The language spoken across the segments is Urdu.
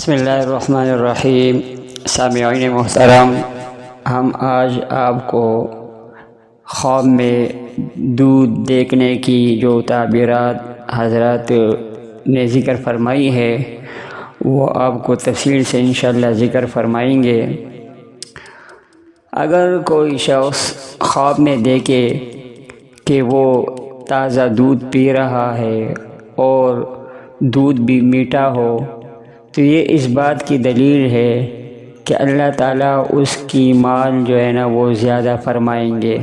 بسم اللہ الرحمن الرحیم۔ سامعین محترم، ہم آج آپ کو خواب میں دودھ دیکھنے کی جو تعبیرات حضرات نے ذکر فرمائی ہے وہ آپ کو تفصیل سے انشاءاللہ ذکر فرمائیں گے۔ اگر کوئی شخص خواب میں دیکھے کہ وہ تازہ دودھ پی رہا ہے اور دودھ بھی میٹھا ہو تو یہ اس بات کی دلیل ہے کہ اللہ تعالیٰ اس کی مال جو ہے نا وہ زیادہ فرمائیں گے۔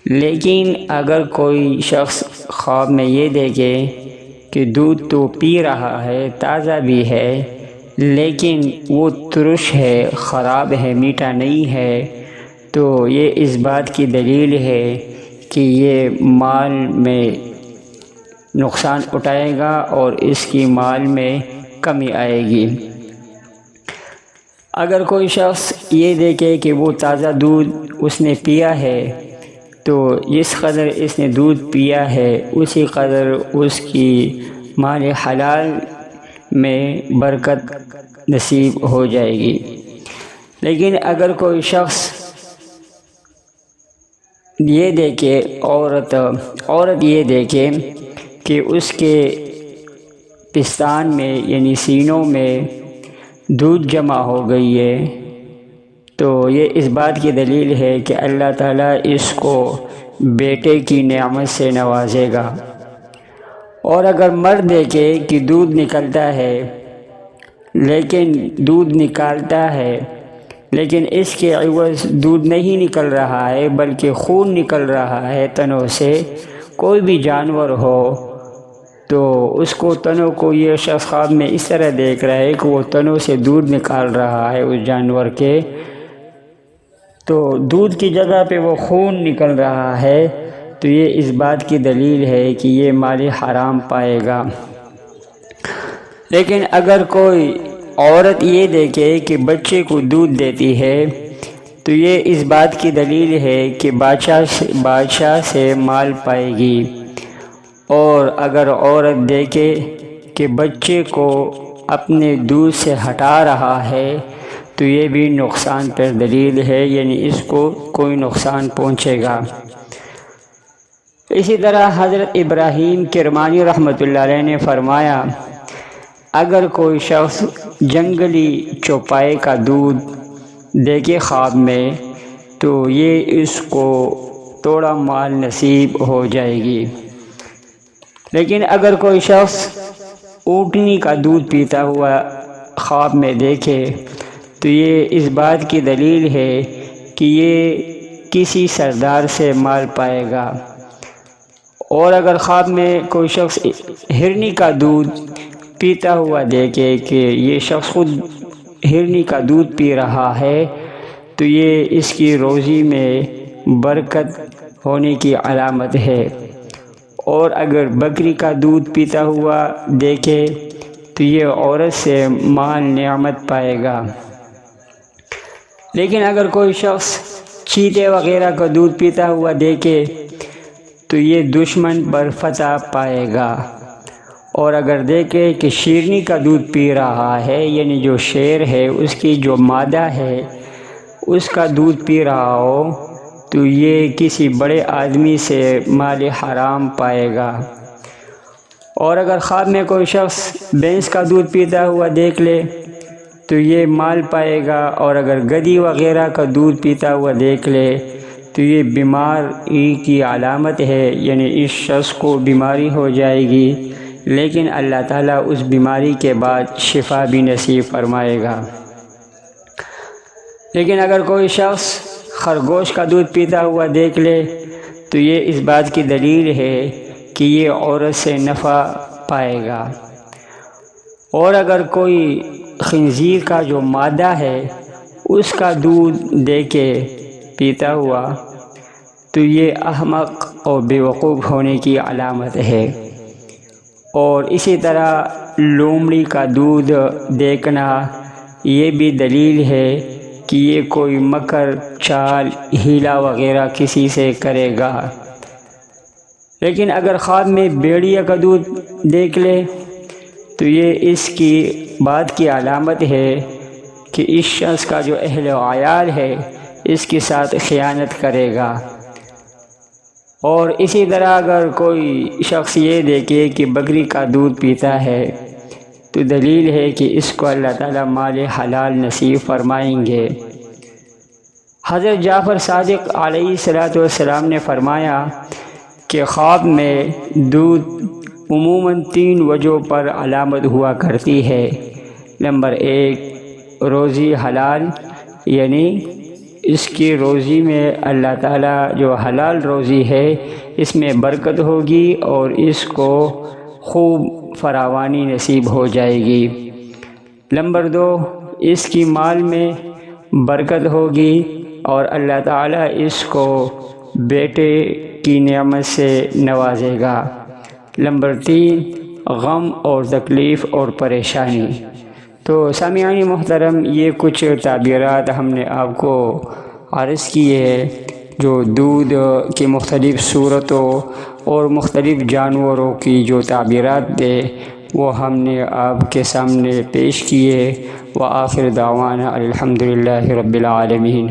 لیکن اگر کوئی شخص خواب میں یہ دیکھے کہ دودھ تو پی رہا ہے، تازہ بھی ہے، لیکن وہ ترش ہے، خراب ہے، میٹھا نہیں ہے، تو یہ اس بات کی دلیل ہے کہ یہ مال میں نقصان اٹھائے گا اور اس کی مال میں کمی آئے گی۔ اگر کوئی شخص یہ دیکھے کہ وہ تازہ دودھ اس نے پیا ہے تو جس قدر اس نے دودھ پیا ہے اسی قدر اس کی مال حلال میں برکت نصیب ہو جائے گی۔ لیکن اگر کوئی شخص یہ دیکھے عورت یہ دیکھے کہ اس کے پستان میں یعنی سینوں میں دودھ جمع ہو گئی ہے تو یہ اس بات کی دلیل ہے کہ اللہ تعالیٰ اس کو بیٹے کی نعمت سے نوازے گا۔ اور اگر مرد دیکھے کہ دودھ نکلتا ہے لیکن اس کے عوض دودھ نہیں نکل رہا ہے بلکہ خون نکل رہا ہے تنوں سے، کوئی بھی جانور ہو تو اس کو تنوں کو یہ شخص خواب میں اس طرح دیکھ رہا ہے کہ وہ تنوں سے دودھ نکال رہا ہے اس جانور کے، تو دودھ کی جگہ پہ وہ خون نکل رہا ہے، تو یہ اس بات کی دلیل ہے کہ یہ مال حرام پائے گا۔ لیکن اگر کوئی عورت یہ دیکھے کہ بچے کو دودھ دیتی ہے تو یہ اس بات کی دلیل ہے کہ بادشاہ سے مال پائے گی۔ اور اگر عورت دیکھے کہ بچے کو اپنے دودھ سے ہٹا رہا ہے تو یہ بھی نقصان پر دلیل ہے، یعنی اس کو کوئی نقصان پہنچے گا۔ اسی طرح حضرت ابراہیم کرمانی رحمۃ اللہ علیہ نے فرمایا، اگر کوئی شخص جنگلی چوپائے کا دودھ دیکھے خواب میں تو یہ اس کو تھوڑا مال نصیب ہو جائے گی۔ لیکن اگر کوئی شخص اونٹنی کا دودھ پیتا ہوا خواب میں دیکھے تو یہ اس بات کی دلیل ہے کہ یہ کسی سردار سے مال پائے گا۔ اور اگر خواب میں کوئی شخص ہرنی کا دودھ پیتا ہوا دیکھے کہ یہ شخص خود ہرنی کا دودھ پی رہا ہے تو یہ اس کی روزی میں برکت ہونے کی علامت ہے۔ اور اگر بکری کا دودھ پیتا ہوا دیکھے تو یہ عورت سے مال نعمت پائے گا۔ لیکن اگر کوئی شخص چیتے وغیرہ کا دودھ پیتا ہوا دیکھے تو یہ دشمن پر فتح پائے گا۔ اور اگر دیکھے کہ شیرنی کا دودھ پی رہا ہے یعنی جو شیر ہے اس کی جو مادہ ہے اس کا دودھ پی رہا ہو تو یہ کسی بڑے آدمی سے مال حرام پائے گا۔ اور اگر خواب میں کوئی شخص بھینس کا دودھ پیتا ہوا دیکھ لے تو یہ مال پائے گا۔ اور اگر گدھی وغیرہ کا دودھ پیتا ہوا دیکھ لے تو یہ بیماری کی علامت ہے، یعنی اس شخص کو بیماری ہو جائے گی، لیکن اللہ تعالیٰ اس بیماری کے بعد شفا بھی نصیب فرمائے گا۔ لیکن اگر کوئی شخص خرگوش کا دودھ پیتا ہوا دیکھ لے تو یہ اس بات کی دلیل ہے کہ یہ عورت سے نفع پائے گا۔ اور اگر کوئی خنزیر کا جو مادہ ہے اس کا دودھ دیکھے پیتا ہوا تو یہ احمق اور بیوقوف ہونے کی علامت ہے۔ اور اسی طرح لومڑی کا دودھ دیکھنا یہ بھی دلیل ہے کہ یہ کوئی مکر چال ہیلا وغیرہ کسی سے کرے گا۔ لیکن اگر خواب میں بھیڑیا کا دودھ دیکھ لے تو یہ اس کی بات کی علامت ہے کہ اس شخص کا جو اہل و عیال ہے اس کے ساتھ خیانت کرے گا۔ اور اسی طرح اگر کوئی شخص یہ دیکھے کہ بکری کا دودھ پیتا ہے تو دلیل ہے کہ اس کو اللہ تعالیٰ مال حلال نصیب فرمائیں گے۔ حضرت جعفر صادق علیہ السلام نے فرمایا کہ خواب میں دودھ عموماً 3 وجہ پر علامت ہوا کرتی ہے۔ نمبر 1، روزی حلال، یعنی اس کی روزی میں اللہ تعالیٰ جو حلال روزی ہے اس میں برکت ہوگی اور اس کو خوب فراوانی نصیب ہو جائے گی۔ نمبر 2، اس کی مال میں برکت ہوگی اور اللہ تعالیٰ اس کو بیٹے کی نعمت سے نوازے گا۔ نمبر 3، غم اور تکلیف اور پریشانی۔ تو سامعین محترم، یہ کچھ تعبیرات ہم نے آپ کو عرض کی ہے جو دودھ کی مختلف صورتوں اور مختلف جانوروں کی جو تعبیرات دے وہ ہم نے آپ کے سامنے پیش کیے۔ وآخر دعوانا الحمدللہ رب العالمین۔